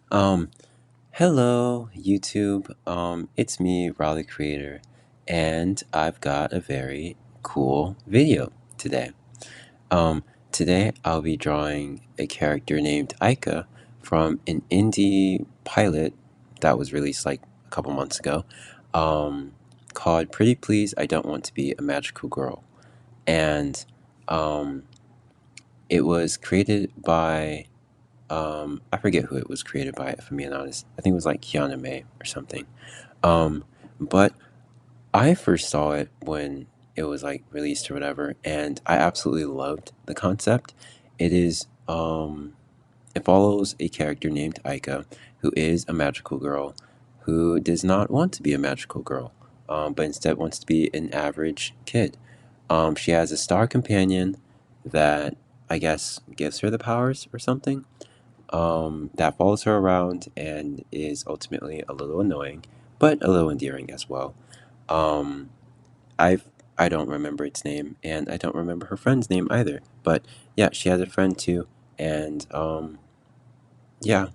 Um, Hello YouTube. It's me, Raleigh Creator, and I've got a very cool video today. Um, Today I'll be drawing a character named Aika from an indie pilot that was released like a couple months ago, um, called Pretty Please I Don't Want to Be a Magical Girl. And um, it was created by I forget who it was created by, if I'm being honest. I think it was like Kiana May or something. Um, but I first saw it when it was like released or whatever, and I absolutely loved the concept. It is it follows a character named Aika, who is a magical girl, who does not want to be a magical girl, but instead wants to be an average kid. She has a star companion that I guess gives her the powers or something, that follows her around and is ultimately a little annoying, but a little endearing as well. Um, I've I don't remember its name, and I don't remember her friend's name either. But yeah, she has a friend too, and yeah,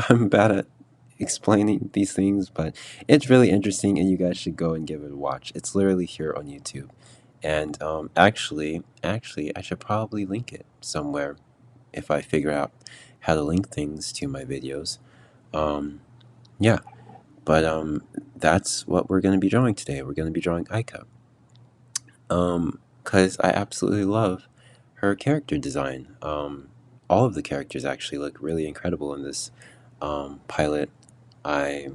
I'm bad at explaining these things, but it's really interesting, and you guys should go and give it a watch. It's literally here on YouTube, and actually, I should probably link it somewhere if I figure out how to link things to my videos. Um, yeah, but that's what we're going to be drawing today. We're going to be drawing Aika. Because I absolutely love her character design. All of the characters actually look really incredible in this pilot. I,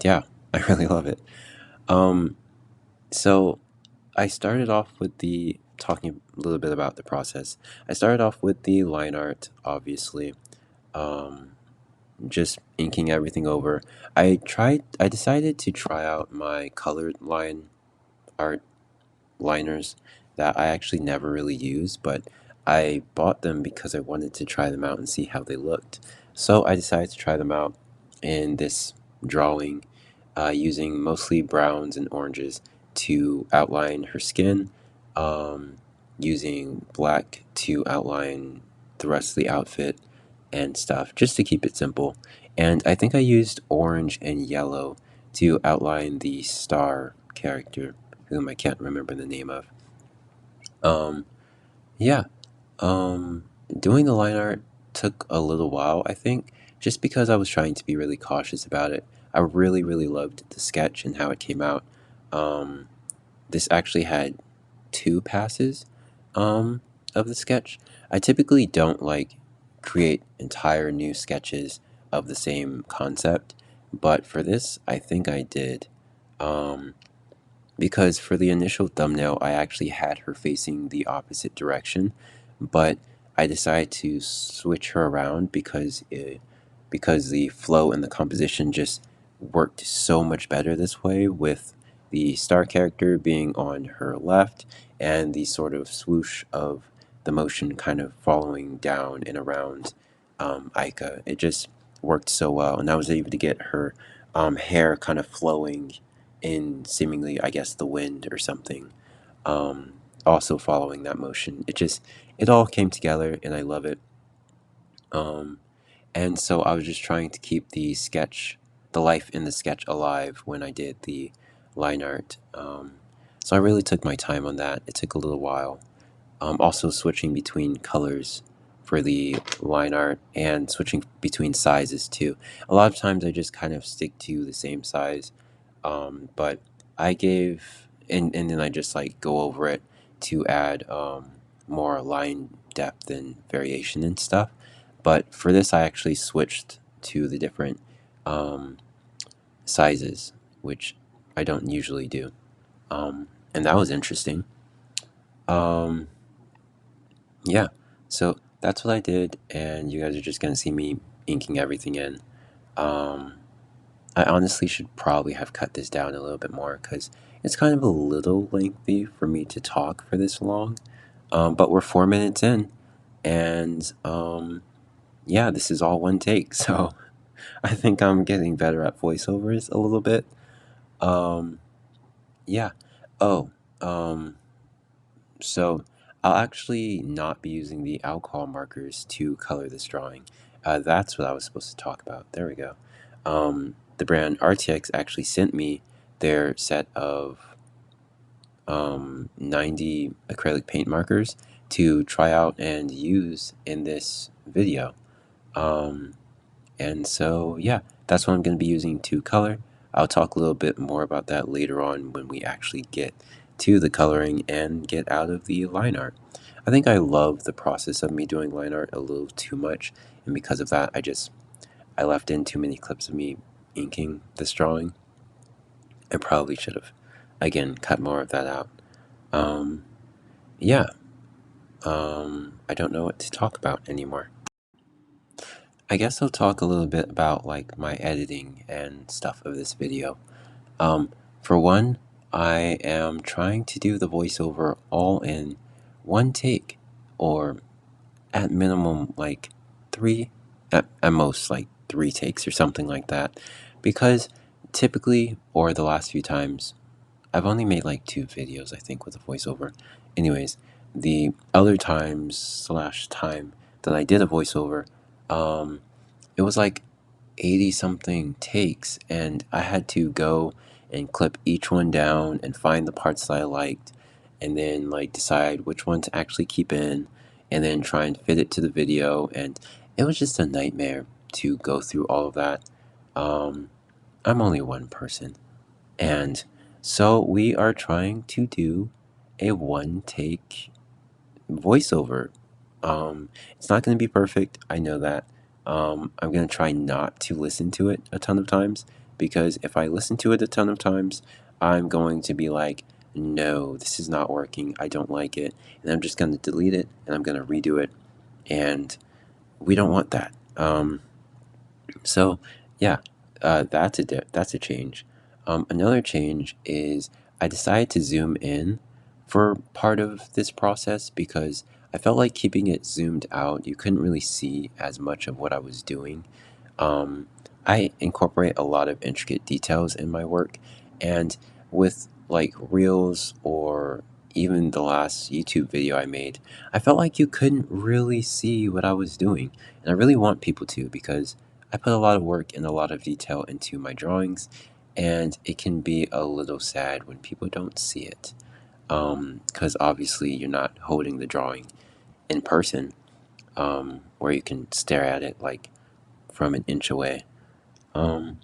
yeah, I really love it. Um, so I started off with the talking a little bit about the process. I started off with the line art, obviously. Um, just inking everything over. I decided to try out my colored line art liners that I actually never really use, but I bought them because I wanted to try them out and see how they looked. So I decided to try them out in this drawing, using mostly browns and oranges to outline her skin, um, using black to outline the rest of the outfit and stuff, just to keep it simple. And I think I used orange and yellow to outline the star character, whom I can't remember the name of. Um, yeah, doing the line art took a little while, I think, just because I was trying to be really cautious about it. I really, really loved the sketch and how it came out. Um, this actually had two passes of the sketch. I typically don't like create entire new sketches of the same concept, but for this, I think I did. Um, because for the initial thumbnail, I actually had her facing the opposite direction, but I decided to switch her around because the flow and the composition just worked so much better this way, with the star character being on her left and the sort of swoosh of the motion kind of following down and around Aika. It just worked so well, and I was able to get her hair kind of flowing in seemingly, I guess, the wind or something. Um, Also following that motion, it all came together, and I love it. Um, and so I was just trying to keep the life in the sketch alive when I did the line art. So I really took my time on that. It took a little while. Also switching between colors for the line art and switching between sizes too. A lot of times I just kind of stick to the same size, but I gave and then I just like go over it to add more line depth and variation and stuff. But for this, I actually switched to the different um, sizes, which I don't usually do, and that was interesting. Um, yeah, so that's what I did, and you guys are just gonna see me inking everything in. Um, I honestly should probably have cut this down a little bit more because it's kind of a little lengthy for me to talk for this long. But we're 4 minutes in, and yeah, this is all one take, so I think I'm getting better at voiceovers a little bit. Um, yeah. Oh, um, so I'll actually not be using the alcohol markers to color this drawing. That's what I was supposed to talk about. There we go. The brand Arrtx actually sent me their set of 90 acrylic paint markers to try out and use in this video. And so, yeah, that's what I'm going to be using to color. I'll talk a little bit more about that later on when we actually get to the coloring and get out of the line art. I think I love the process of me doing line art a little too much, and because of that, I left in too many clips of me inking this drawing. I probably should have, again, cut more of that out. Yeah, I don't know what to talk about anymore. I guess I'll talk a little bit about like my editing and stuff of this video. For one, I am trying to do the voiceover all in one take, or at minimum like three, at most like 3 takes or something like that, because typically, or the last few times, I've only made like 2 videos I think with a voiceover. Anyways, the other times slash time that I did a voiceover, it was like 80 something takes, and I had to go and clip each one down and find the parts that I liked, and then like decide which one to actually keep in, and then try and fit it to the video. And it was just a nightmare to go through all of that. I'm only one person, and so we are trying to do a 1 take voiceover. It's not going to be perfect. I know that. I'm going to try not to listen to it a ton of times, because if I listen to it a ton of times, I'm going to be like, no, this is not working. I don't like it. And I'm just going to delete it and I'm going to redo it. And we don't want that. So yeah, that's a change. Another change is I decided to zoom in for part of this process, because I felt like keeping it zoomed out, you couldn't really see as much of what I was doing. Um, I incorporate a lot of intricate details in my work, and with like reels or even the last YouTube video I made, I felt like you couldn't really see what I was doing, and I really want people to, because I put a lot of work and a lot of detail into my drawings, and it can be a little sad when people don't see it, because obviously you're not holding the drawing in person, where you can stare at it like from an inch away. Um,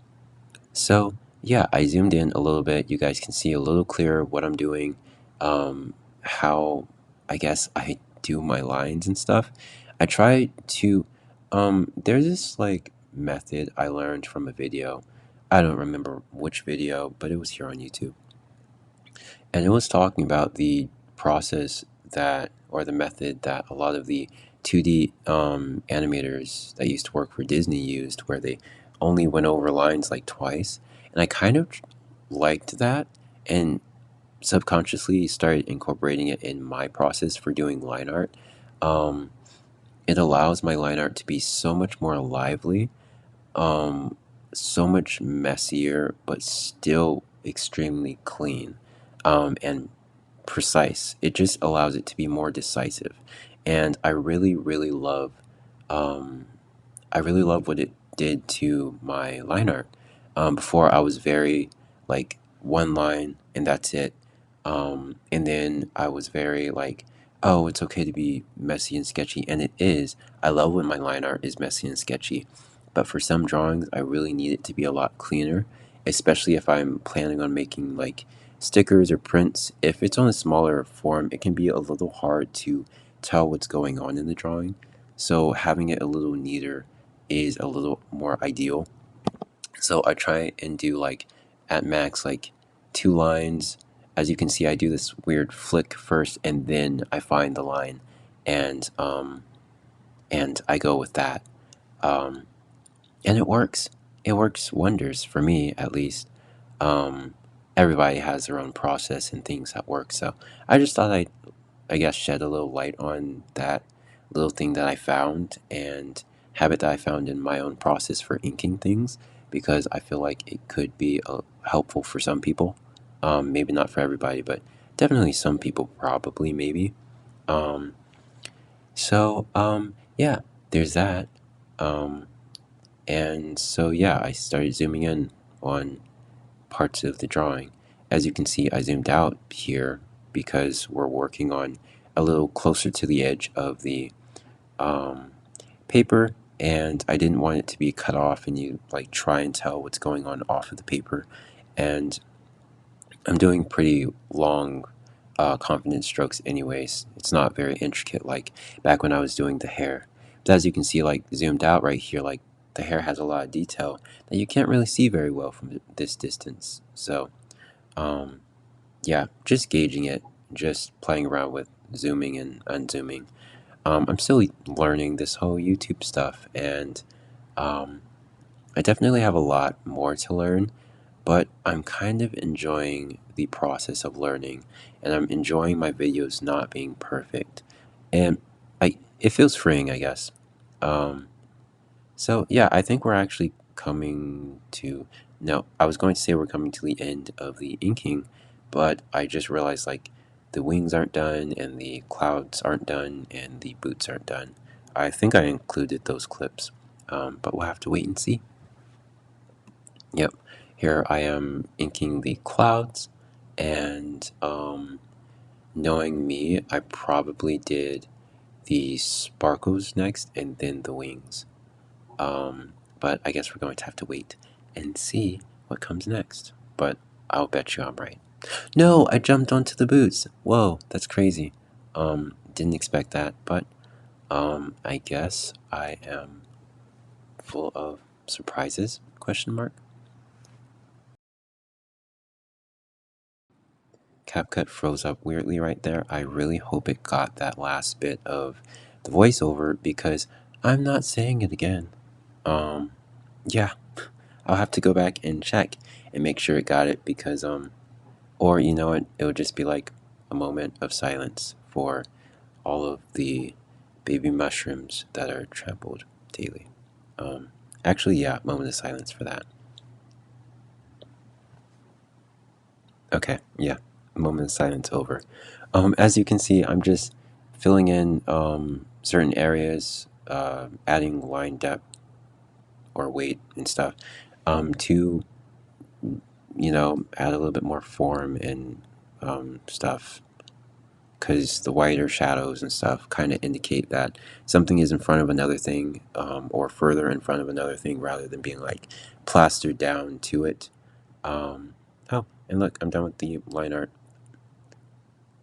so yeah, I zoomed in a little bit. You guys can see a little clearer what I'm doing, how I guess I do my lines and stuff. I try to, there's this like method I learned from a video. I don't remember which video, but it was here on YouTube. And it was talking about the process that, or the method that a lot of the 2D animators that used to work for Disney used, where they only went over lines like twice. And I kind of liked that, and subconsciously started incorporating it in my process for doing line art. Um, it allows my line art to be so much more lively, um, so much messier, but still extremely clean, and precise. It just allows it to be more decisive. And um, I really love what it did to my line art. Before I was very like one line and that's it. And then I was very like, oh, it's okay to be messy and sketchy. And it is. I love when my line art is messy and sketchy. But for some drawings, I really need it to be a lot cleaner, especially if I'm planning on making like stickers or prints. If it's on a smaller form, it can be a little hard to tell what's going on in the drawing. So having it a little neater is a little more ideal. So I try and do like at max like 2 lines. As you can see, I do this weird flick first and then I find the line, and I go with that. Um, and it works. It works wonders for me, at least. Um, Everybody has their own process and things that work. So I just thought I guess, shed a little light on that little thing that I found and habit that I found in my own process for inking things, because I feel like it could be helpful for some people. Maybe not for everybody, but definitely some people, probably, maybe. Um, so, yeah, there's that. And so, yeah, I started zooming in on parts of the drawing. As you can see, I zoomed out here because we're working on a little closer to the edge of the um, paper, and I didn't want it to be cut off and you like try and tell what's going on off of the paper. And I'm doing pretty long confident strokes anyways. It's not very intricate like back when I was doing the hair. But as you can see, like zoomed out right here, like the hair has a lot of detail that you can't really see very well from this distance. So um, yeah, just gauging it, just playing around with zooming and unzooming. I'm still learning this whole YouTube stuff, and um, I definitely have a lot more to learn, but I'm kind of enjoying the process of learning, and I'm enjoying my videos not being perfect, and it feels freeing, I guess. Um, so yeah, I think we're actually coming to. No, I was going to say we're coming to the end of the inking, but I just realized like the wings aren't done, and the clouds aren't done, and the boots aren't done. I think I included those clips, but we'll have to wait and see. Yep, here I am inking the clouds, and knowing me, I probably did the sparkles next and then the wings. But I guess we're going to have to wait and see what comes next. But I'll bet you I'm right. No, I jumped onto the boots. Whoa, that's crazy. Didn't expect that, but I guess I am full of surprises? Question mark. CapCut froze up weirdly right there. I really hope it got that last bit of the voiceover because I'm not saying it again. Um, yeah, I'll have to go back and check and make sure it got it because, or you know what, it would just be like a moment of silence for all of the baby mushrooms that are trampled daily. Actually, yeah, moment of silence for that. Okay, yeah, moment of silence over. As you can see, I'm just filling in certain areas, adding line depth or weight and stuff to, add a little bit more form and stuff. Because the whiter shadows and stuff kind of indicate that something is in front of another thing or further in front of another thing rather than being like plastered down to it. Um, oh, and look, I'm done with the line art.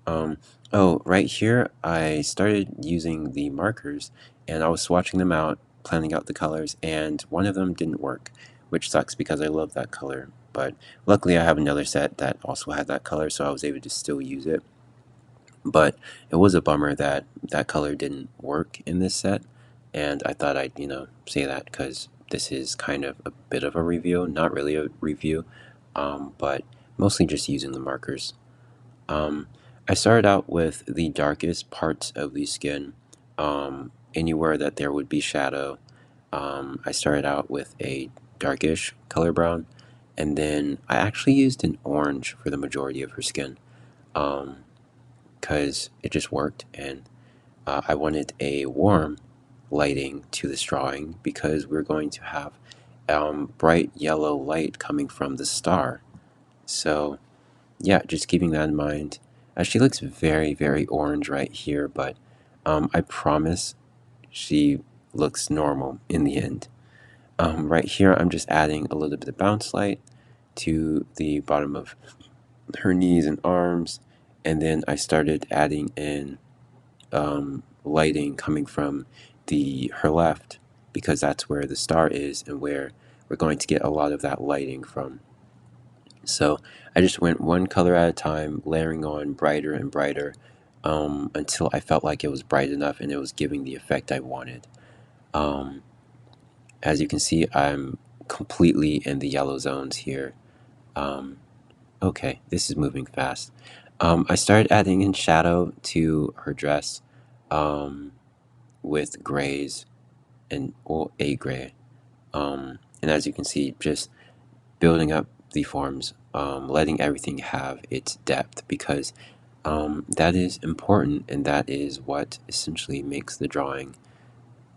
Um, oh, right here, I started using the markers and I was swatching them out, planning out the colors, and one of them didn't work, which sucks because I love that color. But luckily, I have another set that also had that color, so I was able to still use it. But it was a bummer that that color didn't work in this set, and I thought I'd, say that because this is kind of a bit of a review, not really a review, but mostly just using the markers. Um, I started out with the darkest parts of the skin, anywhere that there would be shadow. I started out with a darkish color brown, and then I actually used an orange for the majority of her skin because it just worked, and I wanted a warm lighting to this drawing because we're going to have bright yellow light coming from the star. So yeah, just keeping that in mind. She looks very, very orange right here, but I promise she looks normal in the end. Right here, I'm just adding a little bit of bounce light to the bottom of her knees and arms, and then I started adding in lighting coming from her left because that's where the star is and where we're going to get a lot of that lighting from. So I just went one color at a time, layering on brighter and brighter until I felt like it was bright enough and it was giving the effect I wanted. Um, as you can see, I'm completely in the yellow zones here. Um, okay, this is moving fast. I started adding in shadow to her dress with grays and well, a gray. And as you can see, just building up the forms, letting everything have its depth because that is important and that is what essentially makes the drawing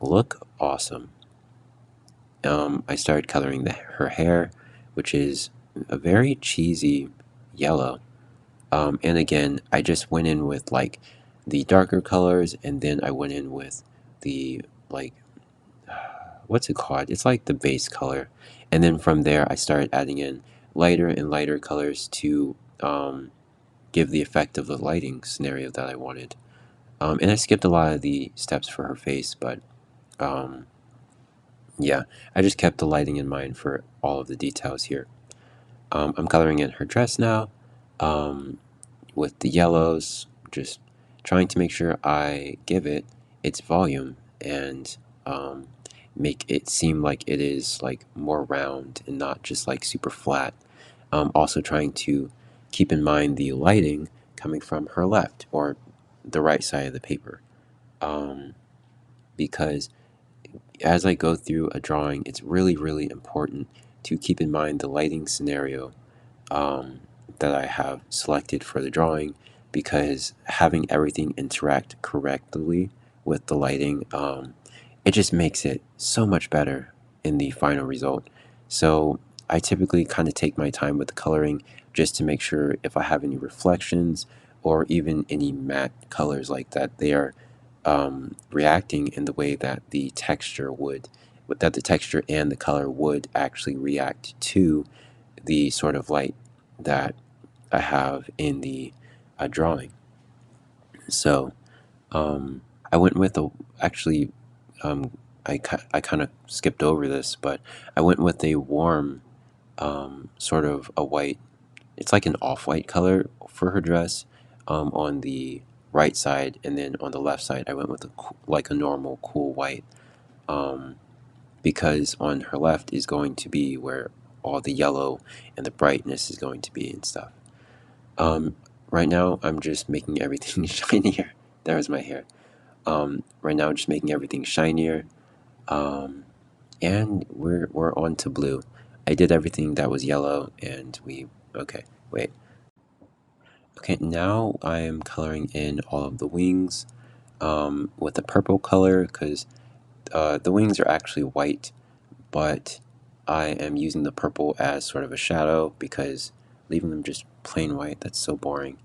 look awesome. I started coloring her hair, which is a very cheesy yellow. And again, I just went in with like the darker colors, and then I went in with the like what's it called? It's like the base color, and then from there I started adding in lighter and lighter colors to give the effect of the lighting scenario that I wanted. And I skipped a lot of the steps for her face, but um, yeah, I just kept the lighting in mind for all of the details here. I'm coloring in her dress now. With the yellows, just trying to make sure I give it its volume and make it seem like it is like more round and not just like super flat. Also trying to keep in mind the lighting coming from her left or the right side of the paper. Um, because as I go through a drawing, it's really, really important to keep in mind the lighting scenario um, that I have selected for the drawing, because having everything interact correctly with the lighting, it just makes it so much better in the final result. So I typically kind of take my time with the coloring just to make sure if I have any reflections or even any matte colors like that, they are reacting in the way that the texture would, that the texture and the color would actually react to the sort of light that I have in the drawing. So I went with a, actually, um, I kind of skipped over this, but I went with a warm, sort of a white, it's like an off-white color for her dress on the right side, and then on the left side I went with a like a normal cool white, um, because on her left is going to be where all the yellow and the brightness is going to be and stuff. Um, right now, I'm just making everything shinier. There's my hair. Right now, I'm just making everything shinier. Um, and we're on to blue. I did everything that was yellow, and we okay. Wait. Okay, now I am coloring in all of the wings with a purple color because the wings are actually white, but I am using the purple as sort of a shadow because leaving them just plain white, that's so boring.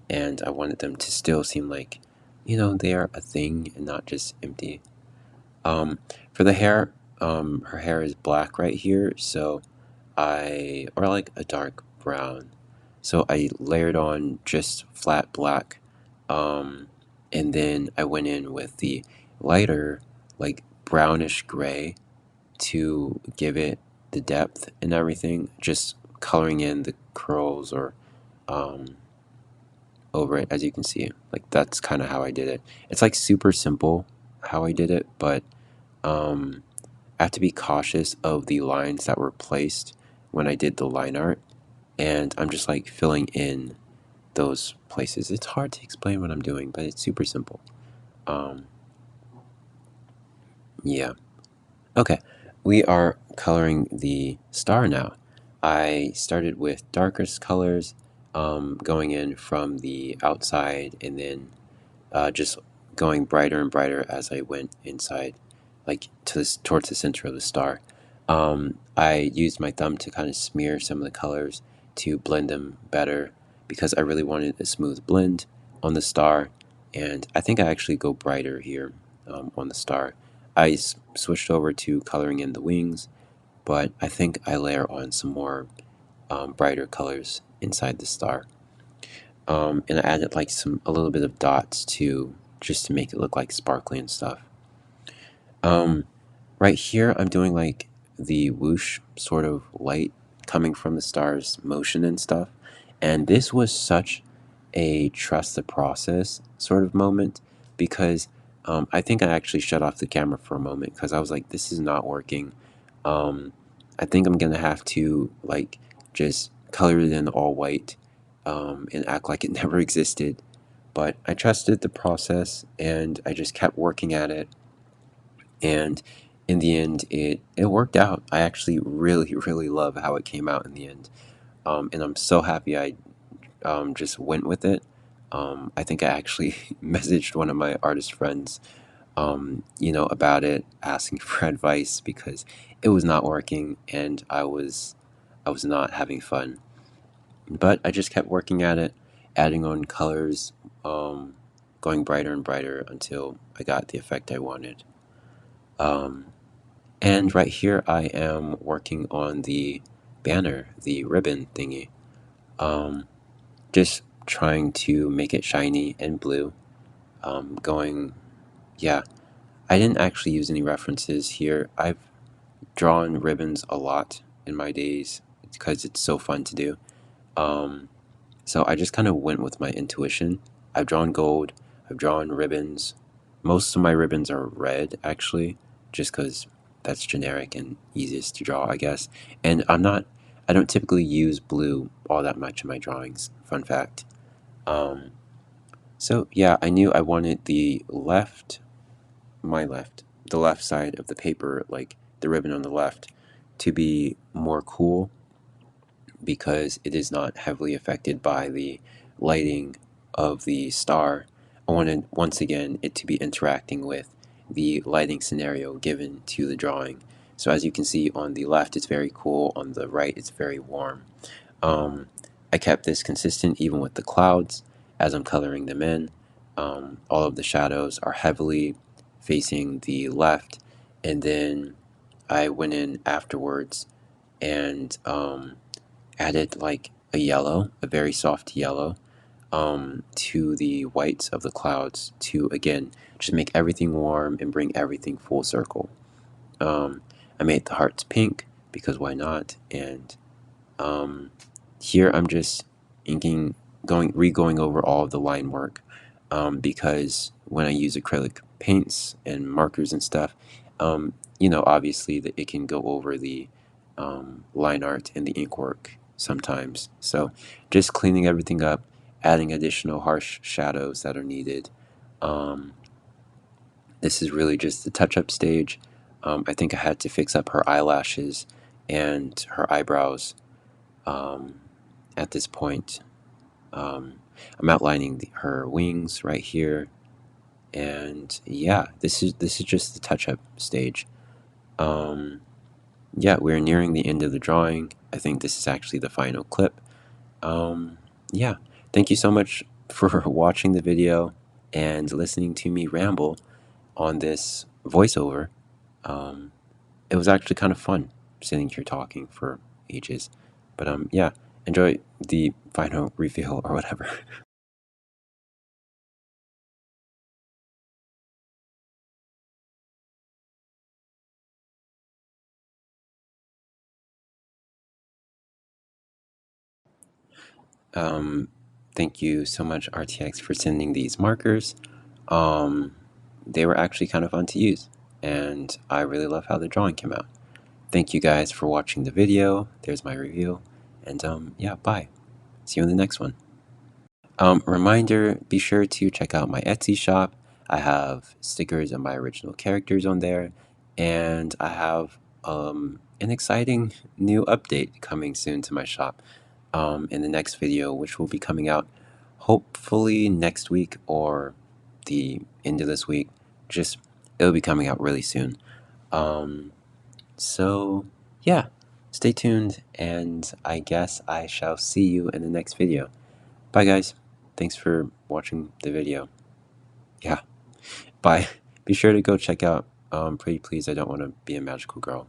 And I wanted them to still seem like, they are a thing and not just empty. For the hair, her hair is black right here, so or like a dark brown. So I layered on just flat black, um, and then I went in with the lighter, like brownish gray to give it the depth and everything, just coloring in the curls or um, over it, as you can see. Like that's kind of how I did it. It's like super simple how I did it, but um, I have to be cautious of the lines that were placed when I did the line art, and I'm just like filling in those places. It's hard to explain what I'm doing, but it's super simple. Um, yeah. Okay, we are coloring the star now. I started with darkest colors, going in from the outside, and then just going brighter and brighter as I went inside, like towards the center of the star. I used my thumb to kind of smear some of the colors to blend them better because I really wanted a smooth blend on the star, and I think I actually go brighter here on the star. I switched over to coloring in the wings, but I think I layer on some more brighter colors inside the star. And I added like a little bit of dots too, just to make it look like sparkly and stuff. Um, right here, I'm doing like the whoosh sort of light coming from the star's motion and stuff. And this was such a trust the process sort of moment because I think I actually shut off the camera for a moment because I was like, this is not working. Um, I think I'm gonna have to like just color it in all white and act like it never existed. But I trusted the process and I just kept working at it. And in the end, it worked out. I actually really, really love how it came out in the end. And I'm so happy I just went with it. I think I actually messaged one of my artist friends about it, asking for advice because it was not working and I was not having fun. But I just kept working at it, adding on colors, um, going brighter and brighter until I got the effect I wanted. Um, and right here I am working on the banner, the ribbon thingy. Um, just trying to make it shiny and blue. Going, yeah, I didn't actually use any references here. I've drawn ribbons a lot in my days because it's so fun to do. Um, so I just kind of went with my intuition. I've drawn gold, I've drawn ribbons. Most of my ribbons are red, actually, just because that's generic and easiest to draw, I guess. And I don't typically use blue all that much in my drawings. Fun fact. Um, so yeah, I knew I wanted the left side of the paper, like the ribbon on the left, to be more cool because it is not heavily affected by the lighting of the star. I wanted, once again, it to be interacting with the lighting scenario given to the drawing. So as you can see on the left, it's very cool. On the right, it's very warm. Um, I kept this consistent even with the clouds as I'm coloring them in. All of the shadows are heavily facing the left, and then I went in afterwards and added like a yellow, a very soft yellow, to the whites of the clouds to again just make everything warm and bring everything full circle. I made the hearts pink because why not? And um, here I'm just inking, going over all of the line work because when I use acrylic paints and markers and stuff, obviously that it can go over the line art and the ink work sometimes. So just cleaning everything up, adding additional harsh shadows that are needed. Um, this is really just the touch-up stage. I think I had to fix up her eyelashes and her eyebrows um, at this point. I'm outlining her wings right here, and yeah, this is just the touch-up stage. Um, yeah, we're nearing the end of the drawing. I think this is actually the final clip. Um, yeah, thank you so much for watching the video and listening to me ramble on this voiceover. Um, it was actually kind of fun sitting here talking for ages. But yeah, enjoy the final reveal or whatever. Um, thank you so much, Arrtx, for sending these markers. Um, they were actually kind of fun to use, and I really love how the drawing came out. Thank you guys for watching the video. There's my review, and yeah, bye. See you in the next one. Reminder, be sure to check out my Etsy shop. I have stickers of my original characters on there, and I have an exciting new update coming soon to my shop in the next video, which will be coming out hopefully next week or the end of this week. Just, it'll be coming out really soon. Um, so, yeah, stay tuned, and I guess I shall see you in the next video. Bye, guys. Thanks for watching the video. Yeah, bye. Be sure to go check out Pretty Please I Don't Want to Be a Magical Girl.